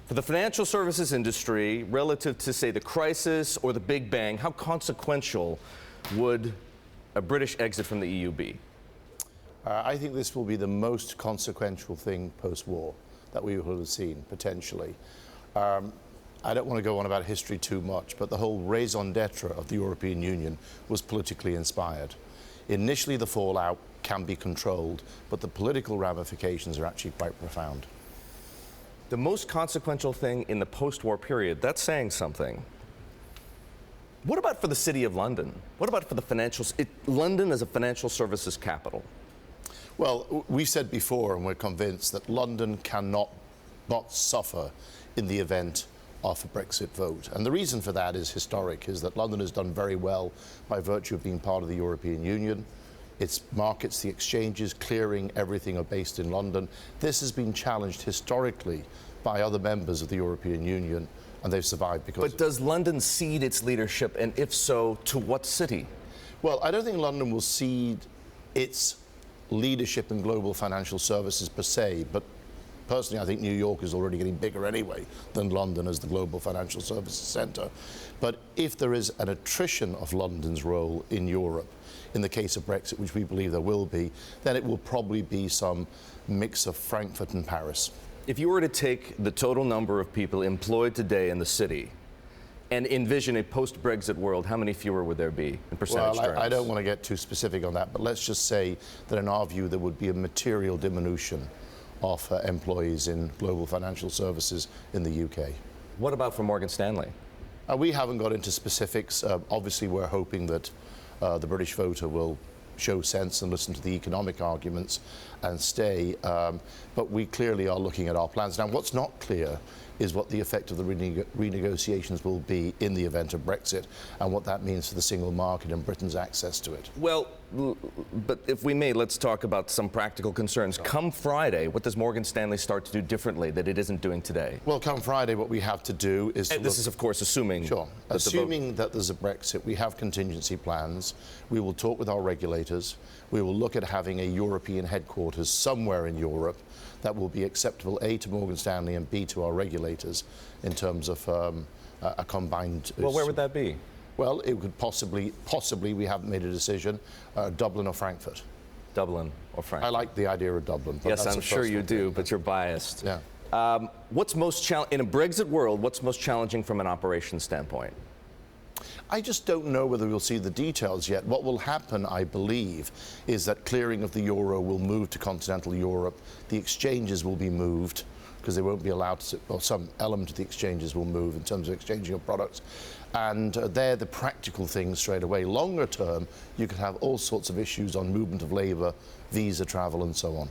For the financial services industry, relative to, say, the crisis or the Big Bang, how consequential would a British exit from the EU be? I think this will be the most consequential thing post-war that we will have seen, potentially. I don't want to go on about history too much, but the whole raison d'etre of the European Union was politically inspired. Initially, the fallout can be controlled, but the political ramifications are actually quite profound. The most consequential thing in the post-war period, that's saying something. What about for the City of London? What about for the London as a financial services capital? Well, we said before, and we're convinced, that London cannot not suffer in the event of a Brexit vote. And the reason for that is historic, is that London has done very well by virtue of being part of the European Union. Its markets, the exchanges, clearing, everything are based in London. This has been challenged historically by other members of the European Union, and they've survived because... But does London cede its leadership, and if so, to what city? Well, I don't think London will cede its leadership in global financial services per se, but personally I think New York is already getting bigger anyway than London as the global financial services centre. But if there is an attrition of London's role in Europe, in the case of Brexit, which we believe there will be, then it will probably be some mix of Frankfurt and Paris. If you were to take the total number of people employed today in the city and envision a post-Brexit world, how many fewer would there be in percentage terms? I don't want to get too specific on that, but let's just say that in our view there would be a material diminution of employees in global financial services in the UK. What about for Morgan Stanley? We haven't got into specifics. Obviously we're hoping that the British voter will show sense and listen to the economic arguments and stay, but we clearly are looking at our plans. Now, what's not clear is what the effect of the renegotiations will be in the event of Brexit and what that means for the single market and Britain's access to it. Well, but if we may, let's talk about some practical concerns. Sure. Come Friday, what does Morgan Stanley start to do differently that it isn't doing today? Well, come Friday, what we have to do is... This is, of course, assuming... Sure. Assuming that there's a Brexit, we have contingency plans. We will talk with our regulators. We will look at having a European headquarters somewhere in Europe that will be acceptable, A, to Morgan Stanley and B, to our regulators in terms of a combined... Well, where would that be? Well, it could possibly, we haven't made a decision, Dublin or Frankfurt. Dublin or Frankfurt. I like the idea of Dublin. But yes, I'm sure you do, but you're biased. Yeah. What's most in a Brexit world, what's most challenging from an operations standpoint? I just don't know whether we'll see the details yet. What will happen, I believe, is that clearing of the euro will move to continental Europe. The exchanges will be moved because they won't be allowed to, or some element of the exchanges will move in terms of exchanging of products. And they're the practical things straight away. Longer term, you could have all sorts of issues on movement of labour, visa travel and so on.